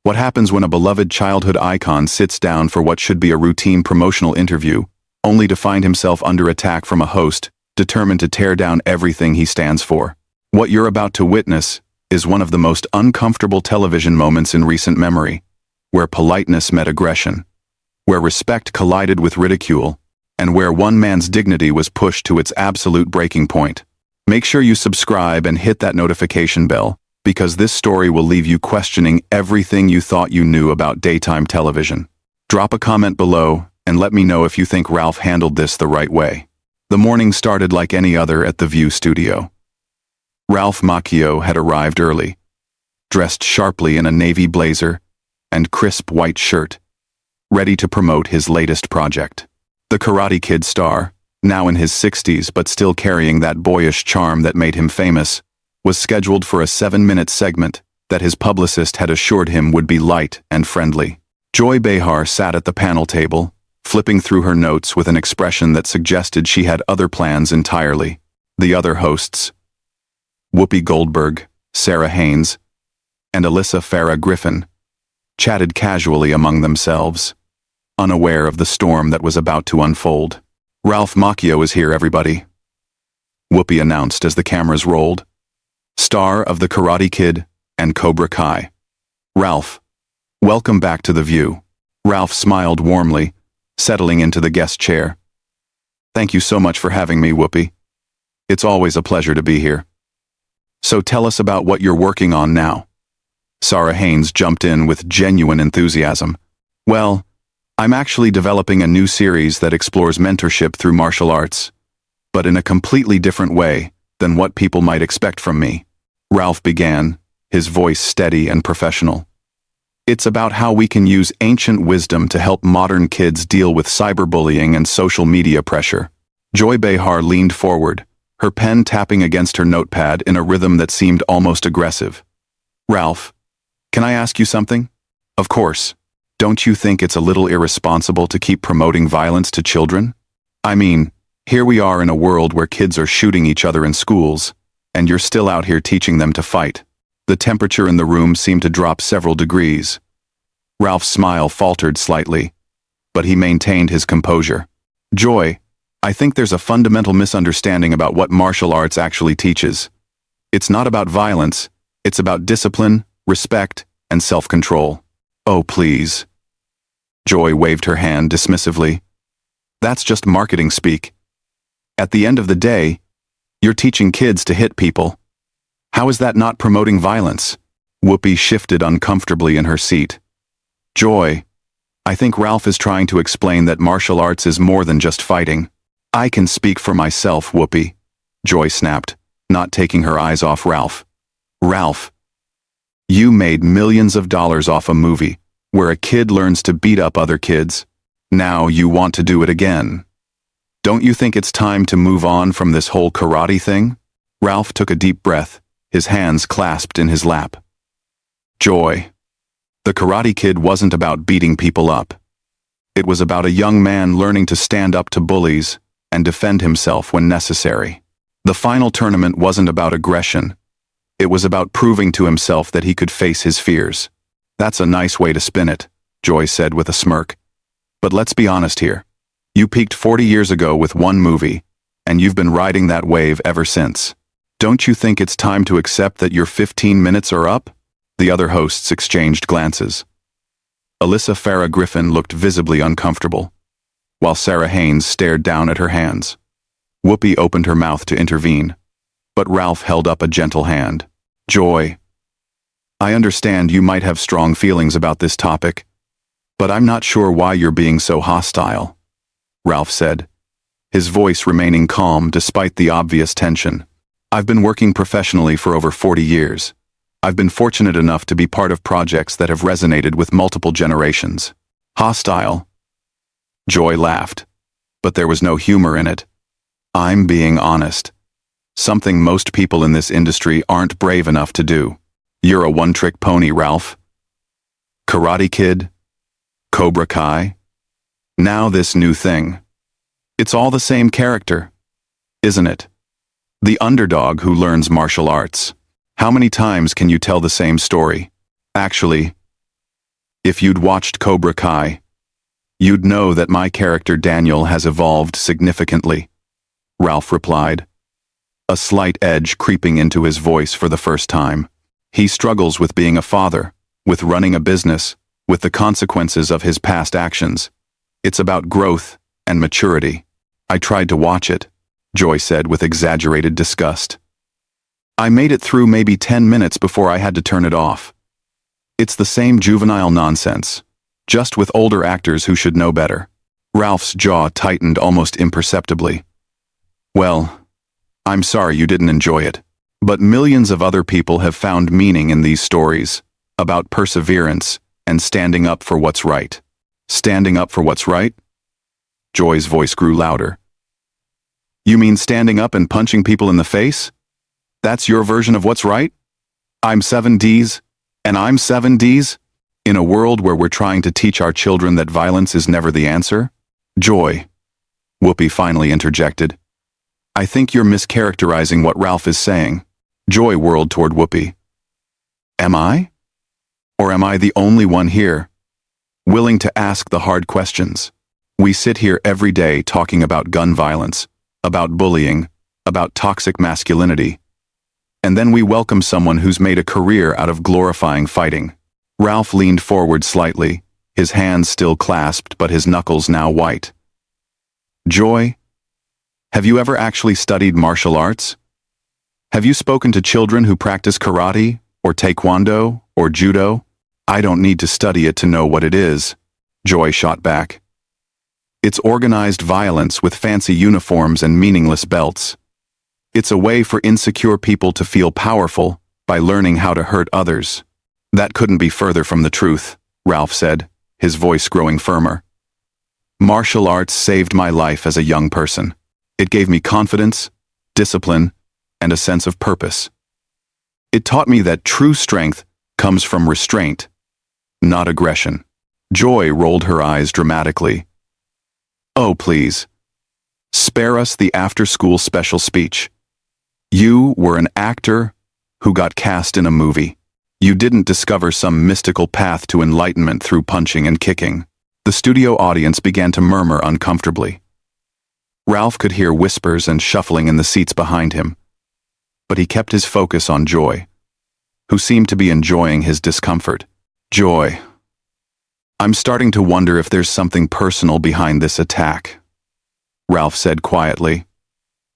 What happens when a beloved childhood icon sits down for what should be a routine promotional interview, only to find himself under attack from a host, determined to tear down everything he stands for? What you're about to witness is one of the most uncomfortable television moments in recent memory, where politeness met aggression, where respect collided with ridicule, and where one man's dignity was pushed to its absolute breaking point. Make sure you subscribe and hit that notification bell, because this story will leave you questioning everything you thought you knew about daytime television. Drop a comment below and let me know if you think Ralph handled this the right way. The morning started like any other at the View studio. Ralph Macchio had arrived early, dressed sharply in a navy blazer and crisp white shirt, ready to promote his latest project. The Karate Kid star, now in his 60s but still carrying that boyish charm that made him famous, was scheduled for a 7-minute segment that his publicist had assured him would be light and friendly. Joy Behar sat at the panel table, flipping through her notes with an expression that suggested she had other plans entirely. The other hosts, Whoopi Goldberg, Sarah Haynes, and Alyssa Farah Griffin, chatted casually among themselves, unaware of the storm that was about to unfold. "Ralph Macchio is here, everybody," Whoopi announced as the cameras rolled. "Star of The Karate Kid and Cobra Kai. Ralph, welcome back to The View." Ralph smiled warmly, settling into the guest chair. "Thank you so much for having me, Whoopi. It's always a pleasure to be here. So tell us about what you're working on now." Sarah Haynes jumped in with genuine enthusiasm. "Well, I'm actually developing a new series that explores mentorship through martial arts, but in a completely different way than what people might expect from me," Ralph began, his voice steady and professional. "It's about how we can use ancient wisdom to help modern kids deal with cyberbullying and social media pressure." Joy Behar leaned forward, her pen tapping against her notepad in a rhythm that seemed almost aggressive. "Ralph, can I ask you something?" "Of course. Don't you think it's a little irresponsible to keep promoting violence to children? I mean, here we are in a world where kids are shooting each other in schools, and you're still out here teaching them to fight." The temperature in the room seemed to drop several degrees. Ralph's smile faltered slightly, but he maintained his composure. "Joy, I think there's a fundamental misunderstanding about what martial arts actually teaches. It's not about violence, it's about discipline, respect, and self-control." "Oh, please." Joy waved her hand dismissively. "That's just marketing speak. At the end of the day, you're teaching kids to hit people. How is that not promoting violence?" Whoopi shifted uncomfortably in her seat. "Joy, I think Ralph is trying to explain that martial arts is more than just fighting." "I can speak for myself, Whoopi," Joy snapped, not taking her eyes off Ralph. "Ralph, you made millions of dollars off a movie where a kid learns to beat up other kids. Now you want to do it again. Don't you think it's time to move on from this whole karate thing?" Ralph took a deep breath, his hands clasped in his lap. "Joy, The Karate Kid wasn't about beating people up. It was about a young man learning to stand up to bullies and defend himself when necessary. The final tournament wasn't about aggression. It was about proving to himself that he could face his fears." "That's a nice way to spin it," Joy said with a smirk. "But let's be honest here. You peaked 40 years ago with one movie, and you've been riding that wave ever since. Don't you think it's time to accept that your 15 minutes are up?" The other hosts exchanged glances. Alyssa Farah Griffin looked visibly uncomfortable, while Sarah Haynes stared down at her hands. Whoopi opened her mouth to intervene, but Ralph held up a gentle hand. "Joy, I understand you might have strong feelings about this topic, but I'm not sure why you're being so hostile," Ralph said, his voice remaining calm despite the obvious tension. "I've been working professionally for over 40 years. I've been fortunate enough to be part of projects that have resonated with multiple generations." "Hostile?" Joy laughed, but there was no humor in it. "I'm being honest. Something most people in this industry aren't brave enough to do. You're a one-trick pony, Ralph. Karate Kid, Cobra Kai, now this new thing. It's all the same character, isn't it? The underdog who learns martial arts. How many times can you tell the same story? Actually, If you'd watched Cobra Kai, you'd know that my character Daniel has evolved significantly, Ralph replied, a slight edge creeping into his voice for the first time. He struggles with being a father, with running a business, with the consequences of his past actions. It's about growth and maturity. I tried to watch it, Joy said with exaggerated disgust. I made it through maybe 10 minutes before I had to turn it off. It's the same juvenile nonsense, just with older actors who should know better. Ralph's jaw tightened almost imperceptibly. Well, I'm sorry you didn't enjoy it, but millions of other people have found meaning in these stories, about perseverance and standing up for what's right. Standing up for what's right? Joy's voice grew louder. You mean standing up and punching people in the face? That's your version of what's right? I'm 7Ds, and I'm 7Ds? In a world where we're trying to teach our children that violence is never the answer? Joy, Whoopi finally interjected. I think you're mischaracterizing what Ralph is saying. Joy whirled toward Whoopi. Am I? Or am I the only one here, willing to ask the hard questions? We sit here every day talking about gun violence, about bullying, about toxic masculinity. And then we welcome someone who's made a career out of glorifying fighting. Ralph leaned forward slightly, his hands still clasped but his knuckles now white. Joy, have you ever actually studied martial arts? Have you spoken to children who practice karate, or taekwondo, or judo? I don't need to study it to know what it is, Joy shot back. It's organized violence with fancy uniforms and meaningless belts. It's a way for insecure people to feel powerful by learning how to hurt others. That couldn't be further from the truth, Ralph said, his voice growing firmer. Martial arts saved my life as a young person. It gave me confidence, discipline, and a sense of purpose. It taught me that true strength comes from restraint, not aggression. Joy rolled her eyes dramatically. Oh, please. Spare us the after-school special speech. You were an actor who got cast in a movie. You didn't discover some mystical path to enlightenment through punching and kicking. The studio audience began to murmur uncomfortably. Ralph could hear whispers and shuffling in the seats behind him, but he kept his focus on Joy, who seemed to be enjoying his discomfort. Joy, I'm starting to wonder if there's something personal behind this attack, Ralph said quietly,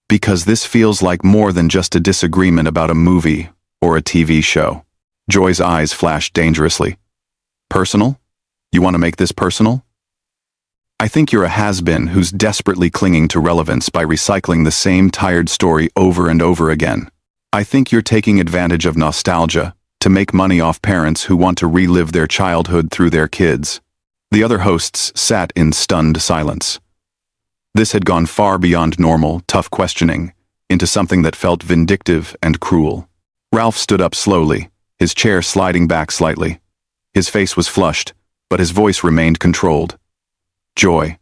because this feels like more than just a disagreement about a movie or a TV show. Joy's eyes flashed dangerously. Personal? You want to make this personal? I think you're a has-been who's desperately clinging to relevance by recycling the same tired story over and over again. I think you're taking advantage of nostalgia to make money off parents who want to relive their childhood through their kids. The other hosts sat in stunned silence. This had gone far beyond normal, tough questioning, into something that felt vindictive and cruel. Ralph stood up slowly, his chair sliding back slightly. His face was flushed, but his voice remained controlled. Joy,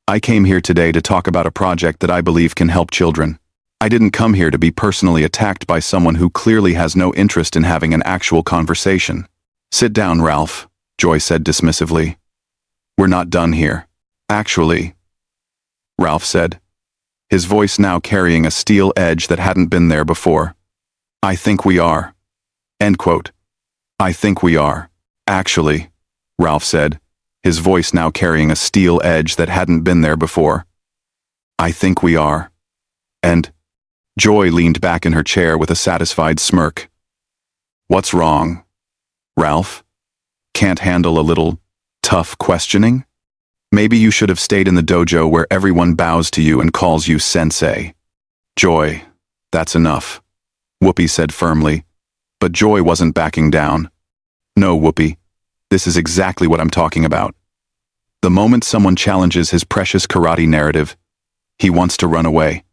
I came here today to talk about a project that I believe can help children. I didn't come here to be personally attacked by someone who clearly has no interest in having an actual conversation. Sit down, Ralph, Joy said dismissively. We're not done here. Actually, Ralph said, his voice now carrying a steel edge that hadn't been there before. I think we are. End quote. I think we are. Actually, Ralph said, his voice now carrying a steel edge that hadn't been there before. I think we are. And Joy leaned back in her chair with a satisfied smirk. What's wrong? Ralph? Can't handle a little tough questioning? Maybe you should have stayed in the dojo where everyone bows to you and calls you sensei. Joy, that's enough, Whoopi said firmly, but Joy wasn't backing down. No, Whoopi, this is exactly what I'm talking about. The moment someone challenges his precious karate narrative, he wants to run away.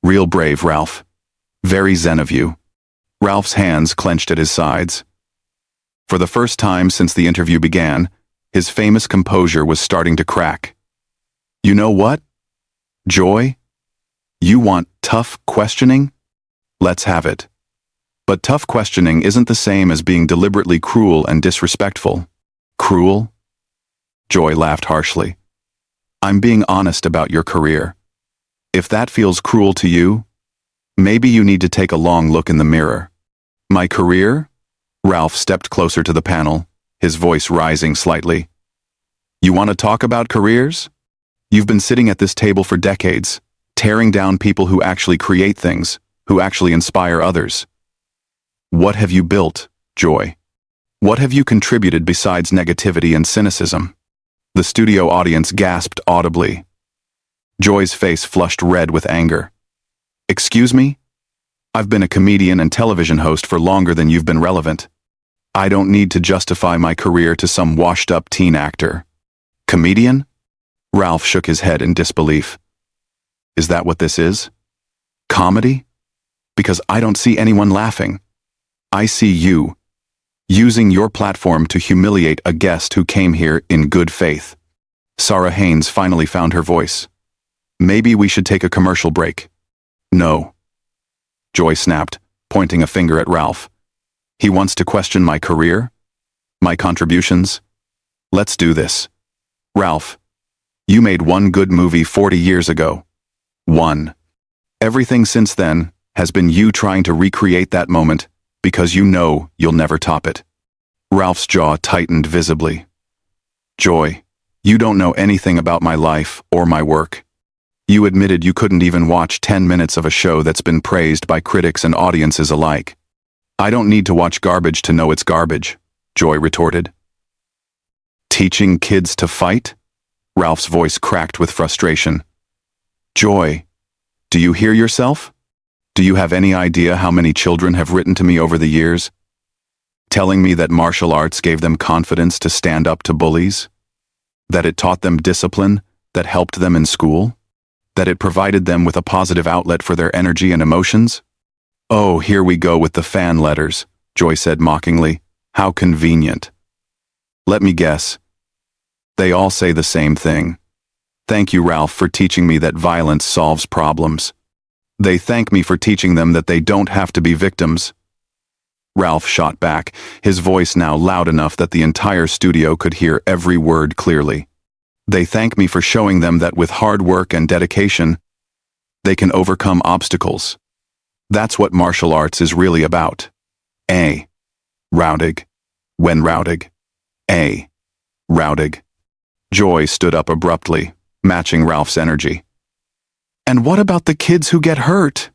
Real brave, Ralph. Very zen of you. Ralph's hands clenched at his sides. For the first time since the interview began, his famous composure was starting to crack. You know what? Joy? You want tough questioning? Let's have it. But tough questioning isn't the same as being deliberately cruel and disrespectful. Cruel? Joy laughed harshly. I'm being honest about your career. If that feels cruel to you, maybe you need to take a long look in the mirror. My career? Ralph stepped closer to the panel, his voice rising slightly. You want to talk about careers? You've been sitting at this table for decades, tearing down people who actually create things, who actually inspire others. What have you built, Joy? What have you contributed besides negativity and cynicism? The studio audience gasped audibly. Joy's face flushed red with anger. Excuse me? I've been a comedian and television host for longer than you've been relevant. I don't need to justify my career to some washed-up teen actor. Comedian? Ralph shook his head in disbelief. Is that what this is? Comedy? Because I don't see anyone laughing. I see you, using your platform to humiliate a guest who came here in good faith. Sarah Haynes finally found her voice. Maybe we should take a commercial break. No. Joy snapped, pointing a finger at Ralph. He wants to question my career? My contributions? Let's do this. Ralph, you made one good movie 40 years ago. One. Everything since then has been you trying to recreate that moment because you know you'll never top it. Ralph's jaw tightened visibly. Joy, you don't know anything about my life or my work. You admitted you couldn't even watch 10 minutes of a show that's been praised by critics and audiences alike. I don't need to watch garbage to know it's garbage, Joy retorted. Teaching kids to fight? Ralph's voice cracked with frustration. Joy, do you hear yourself? Do you have any idea how many children have written to me over the years, telling me that martial arts gave them confidence to stand up to bullies? That it taught them discipline that helped them in school? That it provided them with a positive outlet for their energy and emotions? Oh, here we go with the fan letters, Joy said mockingly. How convenient. Let me guess. They all say the same thing. Thank you, Ralph, for teaching me that violence solves problems. They thank me for teaching them that they don't have to be victims. Ralph shot back, his voice now loud enough that the entire studio could hear every word clearly. They thank me for showing them that with hard work and dedication, they can overcome obstacles. That's what martial arts is really about. Roudig. When Roudig. Roudig. Joy stood up abruptly, matching Ralph's energy. And what about the kids who get hurt?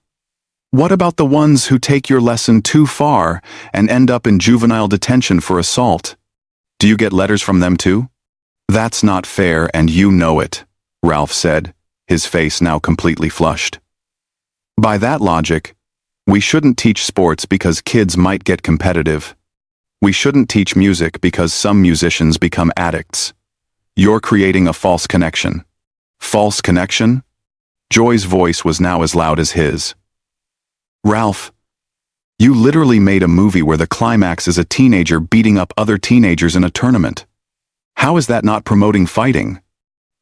What about the ones who take your lesson too far and end up in juvenile detention for assault? Do you get letters from them too? That's not fair and you know it, Ralph said, his face now completely flushed. By that logic, we shouldn't teach sports because kids might get competitive. We shouldn't teach music because some musicians become addicts. You're creating a false connection. False connection? Joy's voice was now as loud as his. Ralph, you literally made a movie where the climax is a teenager beating up other teenagers in a tournament. How is that not promoting fighting?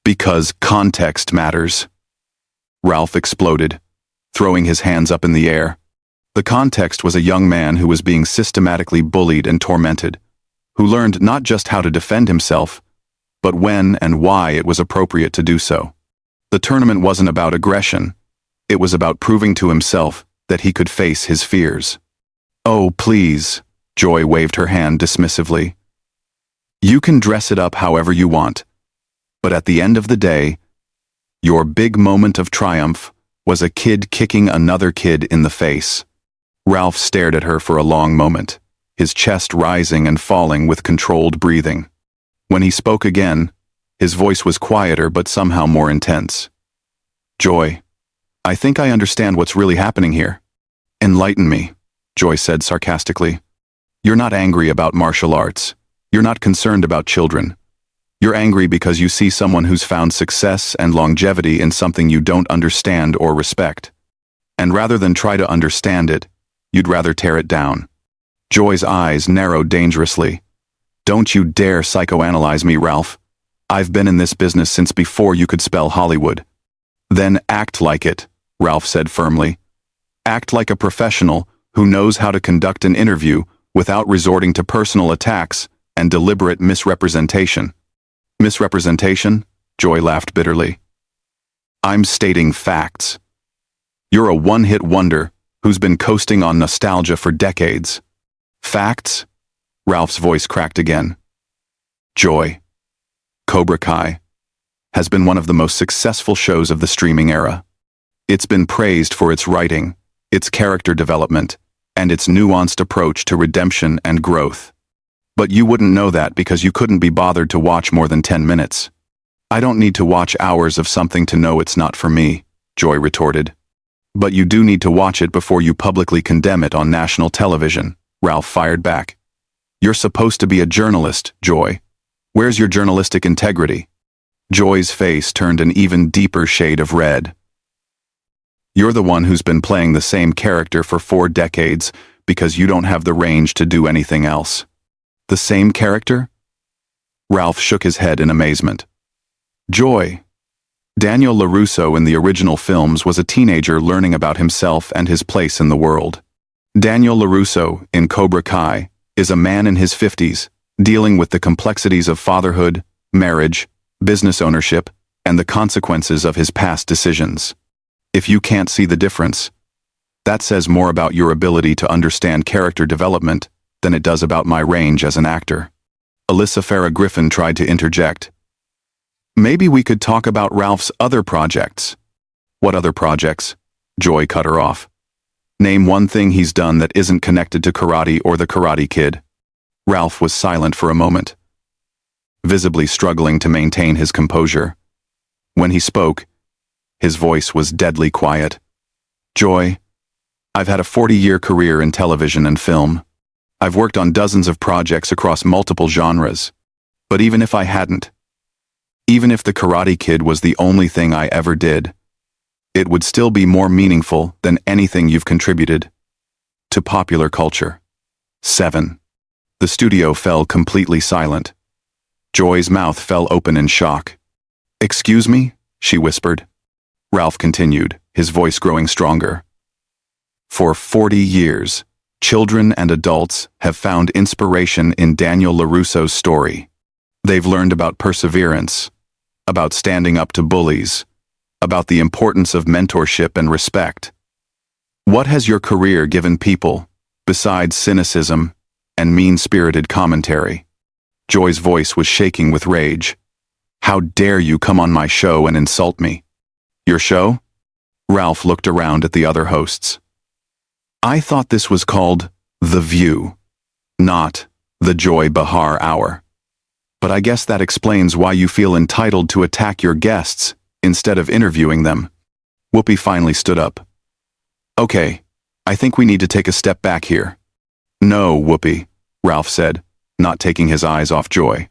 Because context matters. Ralph exploded, throwing his hands up in the air. The context was a young man who was being systematically bullied and tormented, who learned not just how to defend himself, but when and why it was appropriate to do so. The tournament wasn't about aggression. It was about proving to himself that he could face his fears. Oh, please, Joy waved her hand dismissively. You can dress it up however you want, but at the end of the day, your big moment of triumph was a kid kicking another kid in the face. Ralph stared at her for a long moment, his chest rising and falling with controlled breathing. When he spoke again, his voice was quieter but somehow more intense. Joy, I think I understand what's really happening here. Enlighten me, Joy said sarcastically. You're not angry about martial arts. You're not concerned about children. You're angry because you see someone who's found success and longevity in something you don't understand or respect. And rather than try to understand it, you'd rather tear it down. Joy's eyes narrowed dangerously. Don't you dare psychoanalyze me, Ralph. I've been in this business since before you could spell Hollywood. Then act like it, Ralph said firmly. Act like a professional who knows how to conduct an interview without resorting to personal attacks and deliberate misrepresentation. Misrepresentation? Joy laughed bitterly. I'm stating facts. You're a one-hit wonder who's been coasting on nostalgia for decades. Facts? Ralph's voice cracked again. Joy, Cobra Kai, has been one of the most successful shows of the streaming era. It's been praised for its writing, its character development, and its nuanced approach to redemption and growth. But you wouldn't know that because you couldn't be bothered to watch more than 10 minutes. I don't need to watch hours of something to know it's not for me, Joy retorted. But you do need to watch it before you publicly condemn it on national television, Ralph fired back. You're supposed to be a journalist, Joy. Where's your journalistic integrity? Joy's face turned an even deeper shade of red. You're the one who's been playing the same character for 4 decades because you don't have the range to do anything else. The same character? Ralph shook his head in amazement. Joy. Daniel LaRusso in the original films was a teenager learning about himself and his place in the world. Daniel LaRusso, in Cobra Kai, is a man in his 50s, dealing with the complexities of fatherhood, marriage, business ownership, and the consequences of his past decisions. If you can't see the difference, that says more about your ability to understand character development than it does about my range as an actor. Alyssa Farah Griffin tried to interject. Maybe we could talk about Ralph's other projects. What other projects? Joy cut her off. Name one thing he's done that isn't connected to karate or the Karate Kid. Ralph was silent for a moment, visibly struggling to maintain his composure. When he spoke, his voice was deadly quiet. Joy, I've had a 40-year career in television and film. I've worked on dozens of projects across multiple genres. But even if I hadn't, even if the Karate Kid was the only thing I ever did, it would still be more meaningful than anything you've contributed to popular culture. 7. The studio fell completely silent. Joy's mouth fell open in shock. Excuse me? She whispered. Ralph continued, his voice growing stronger. For 40 years, children and adults have found inspiration in Daniel LaRusso's story. They've learned about perseverance, about standing up to bullies, about the importance of mentorship and respect. What has your career given people, besides cynicism and mean-spirited commentary? Joy's voice was shaking with rage. How dare you come on my show and insult me? Your show? Ralph looked around at the other hosts. I thought this was called The View, not the Joy Behar Hour. But I guess that explains why you feel entitled to attack your guests instead of interviewing them. Whoopi finally stood up. Okay, I think we need to take a step back here. No, Whoopi, Ralph said, not taking his eyes off Joy.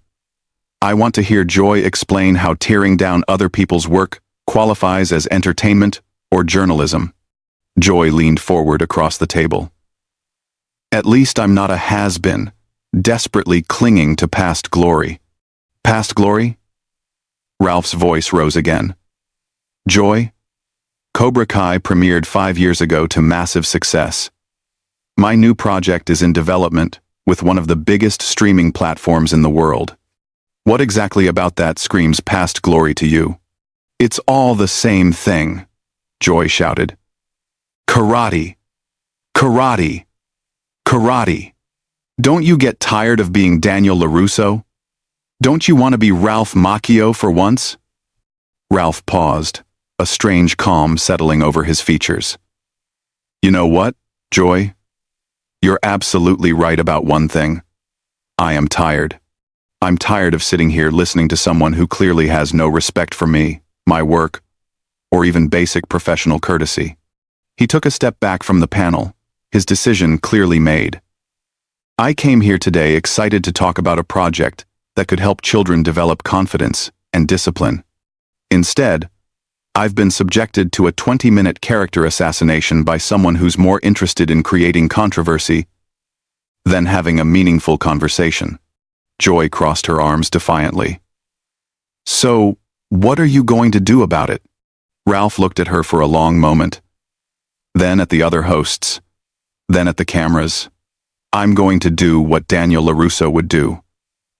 I want to hear Joy explain how tearing down other people's work qualifies as entertainment or journalism. Joy leaned forward across the table. At least I'm not a has-been, desperately clinging to past glory. Past glory? Ralph's voice rose again. Joy, Cobra Kai premiered 5 years ago to massive success. My new project is in development with one of the biggest streaming platforms in the world. What exactly about that screams past glory to you? It's all the same thing, Joy shouted. Karate. Karate. Karate. Don't you get tired of being Daniel LaRusso? Don't you want to be Ralph Macchio for once? Ralph paused, a strange calm settling over his features. You know what, Joy? You're absolutely right about one thing. I am tired. I'm tired of sitting here listening to someone who clearly has no respect for me, my work, or even basic professional courtesy. He took a step back from the panel, his decision clearly made. I came here today excited to talk about a project that could help children develop confidence and discipline. Instead, I've been subjected to a 20-minute character assassination by someone who's more interested in creating controversy than having a meaningful conversation. Joy crossed her arms defiantly. So, what are you going to do about it? Ralph looked at her for a long moment. Then at the other hosts. Then at the cameras. I'm going to do what Daniel LaRusso would do.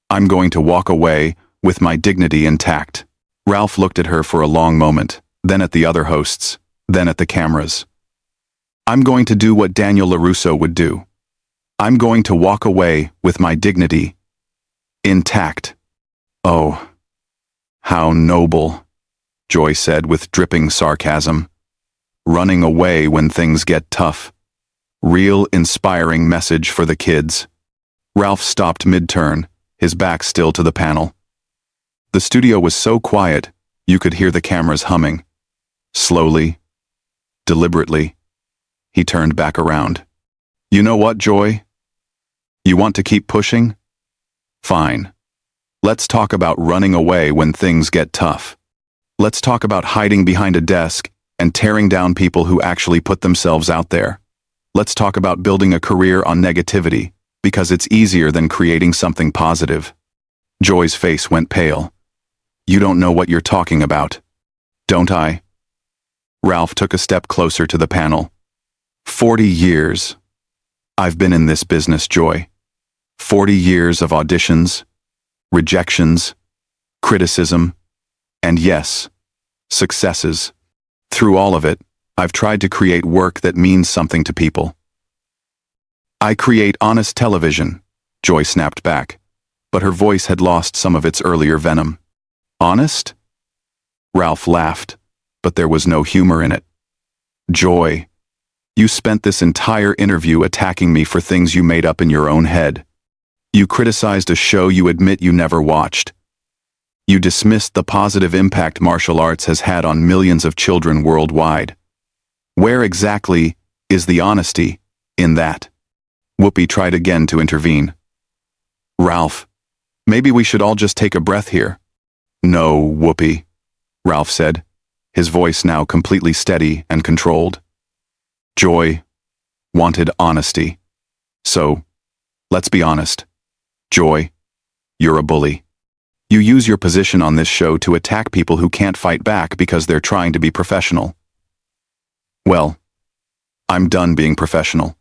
I'm going to walk away with my dignity intact. Ralph looked at her for a long moment, then at the other hosts, then at the cameras. I'm going to do what Daniel LaRusso would do. I'm going to walk away with my dignity intact. Oh, how noble, Joy said with dripping sarcasm. Running away when things get tough. Real inspiring message for the kids. Ralph stopped mid-turn, his back still to the panel. The studio was so quiet, you could hear the cameras humming. Slowly, deliberately, he turned back around. You know what, Joy? You want to keep pushing? Fine. Let's talk about running away when things get tough. Let's talk about hiding behind a desk and tearing down people who actually put themselves out there. Let's talk about building a career on negativity, because it's easier than creating something positive. Joy's face went pale. You don't know what you're talking about. Don't I? Ralph took a step closer to the panel. 40 years. I've been in this business, Joy. 40 years of auditions, rejections, criticism, and yes, successes. Through all of it, I've tried to create work that means something to people. I create honest television, Joy snapped back, but her voice had lost some of its earlier venom. Honest? Ralph laughed, but there was no humor in it. Joy, you spent this entire interview attacking me for things you made up in your own head. You criticized a show you admit you never watched. You dismissed the positive impact martial arts has had on millions of children worldwide. Where exactly is the honesty in that? Whoopi tried again to intervene. Ralph, maybe we should all just take a breath here. No, Whoopi, Ralph said, his voice now completely steady and controlled. Joy wanted honesty. So, let's be honest. Joy, you're a bully. You use your position on this show to attack people who can't fight back because they're trying to be professional. Well, I'm done being professional.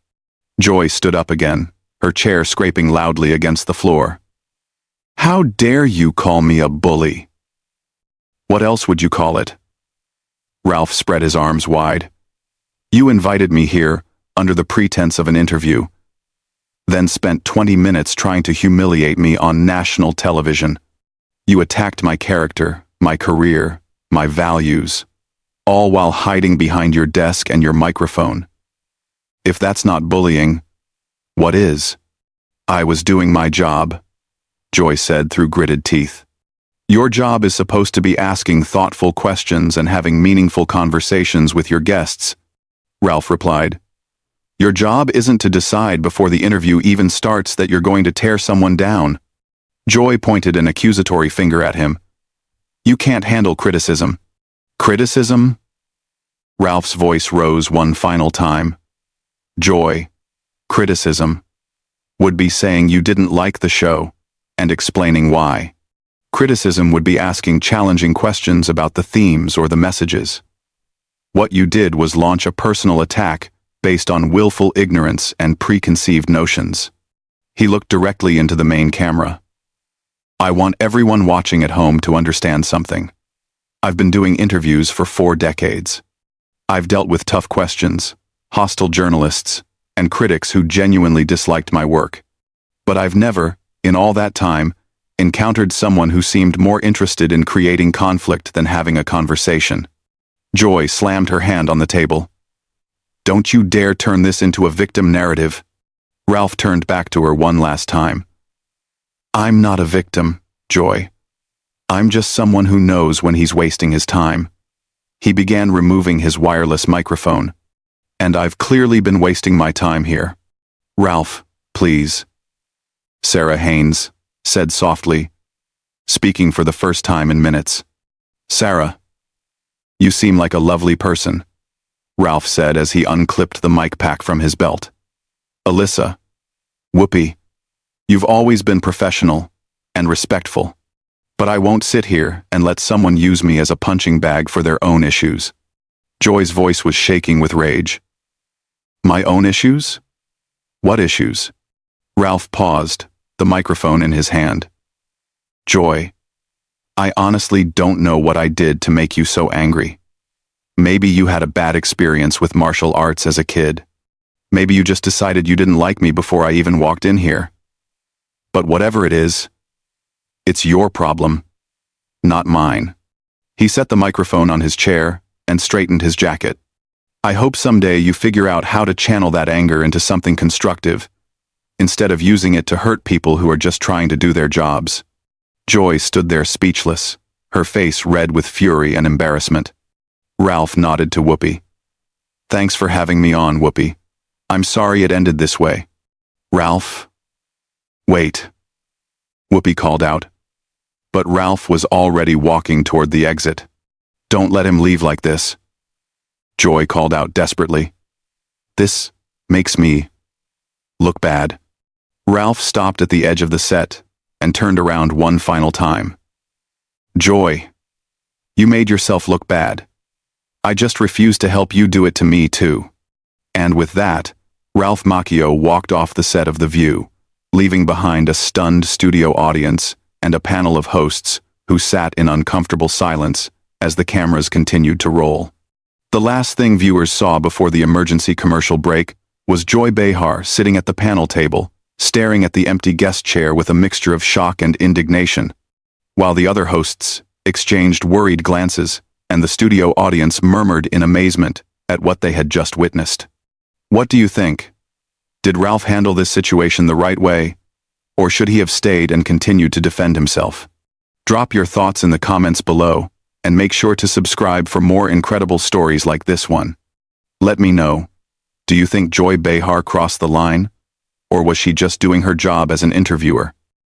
Joy stood up again, her chair scraping loudly against the floor. How dare you call me a bully? What else would you call it? Ralph spread his arms wide. You invited me here under the pretense of an interview, then spent 20 minutes trying to humiliate me on national television. You attacked my character, my career, my values, all while hiding behind your desk and your microphone. If that's not bullying, what is? I was doing my job, Joy said through gritted teeth. Your job is supposed to be asking thoughtful questions and having meaningful conversations with your guests, Ralph replied. Your job isn't to decide before the interview even starts that you're going to tear someone down. Joy pointed an accusatory finger at him. You can't handle criticism. Criticism? Ralph's voice rose one final time. Joy, criticism, would be saying you didn't like the show and explaining why. Criticism would be asking challenging questions about the themes or the messages. What you did was launch a personal attack based on willful ignorance and preconceived notions. He looked directly into the main camera. I want everyone watching at home to understand something. I've been doing interviews for 4 decades. I've dealt with tough questions, hostile journalists, and critics who genuinely disliked my work. But I've never, in all that time, encountered someone who seemed more interested in creating conflict than having a conversation. Joy slammed her hand on the table. Don't you dare turn this into a victim narrative. Ralph turned back to her one last time. I'm not a victim, Joy. I'm just someone who knows when he's wasting his time. He began removing his wireless microphone. And I've clearly been wasting my time here. Ralph, please. Sarah Haynes said softly, speaking for the first time in minutes. Sarah, you seem like a lovely person, Ralph said as he unclipped the mic pack from his belt. Alyssa, Whoopi, you've always been professional and respectful, but I won't sit here and let someone use me as a punching bag for their own issues. Joy's voice was shaking with rage. My own issues? What issues? Ralph paused, the microphone in his hand. Joy, I honestly don't know what I did to make you so angry. Maybe you had a bad experience with martial arts as a kid. Maybe you just decided you didn't like me before I even walked in here. But whatever it is, it's your problem, not mine. He set the microphone on his chair and straightened his jacket. I hope someday you figure out how to channel that anger into something constructive, instead of using it to hurt people who are just trying to do their jobs. Joy stood there speechless, her face red with fury and embarrassment. Ralph nodded to Whoopi. Thanks for having me on, Whoopi. I'm sorry it ended this way. Ralph? Wait. Whoopi called out. But Ralph was already walking toward the exit. Don't let him leave like this. Joy called out desperately. This makes me look bad. Ralph stopped at the edge of the set and turned around one final time. Joy, you made yourself look bad. I just refuse to help you do it to me too. And with that, Ralph Macchio walked off the set of The View, leaving behind a stunned studio audience and a panel of hosts who sat in uncomfortable silence as the cameras continued to roll. The last thing viewers saw before the emergency commercial break was Joy Behar sitting at the panel table, staring at the empty guest chair with a mixture of shock and indignation, while the other hosts exchanged worried glances and the studio audience murmured in amazement at what they had just witnessed. What do you think? Did Ralph handle this situation the right way, or should he have stayed and continued to defend himself? Drop your thoughts in the comments below, and make sure to subscribe for more incredible stories like this one. Let me know, do you think Joy Behar crossed the line? Or was she just doing her job as an interviewer?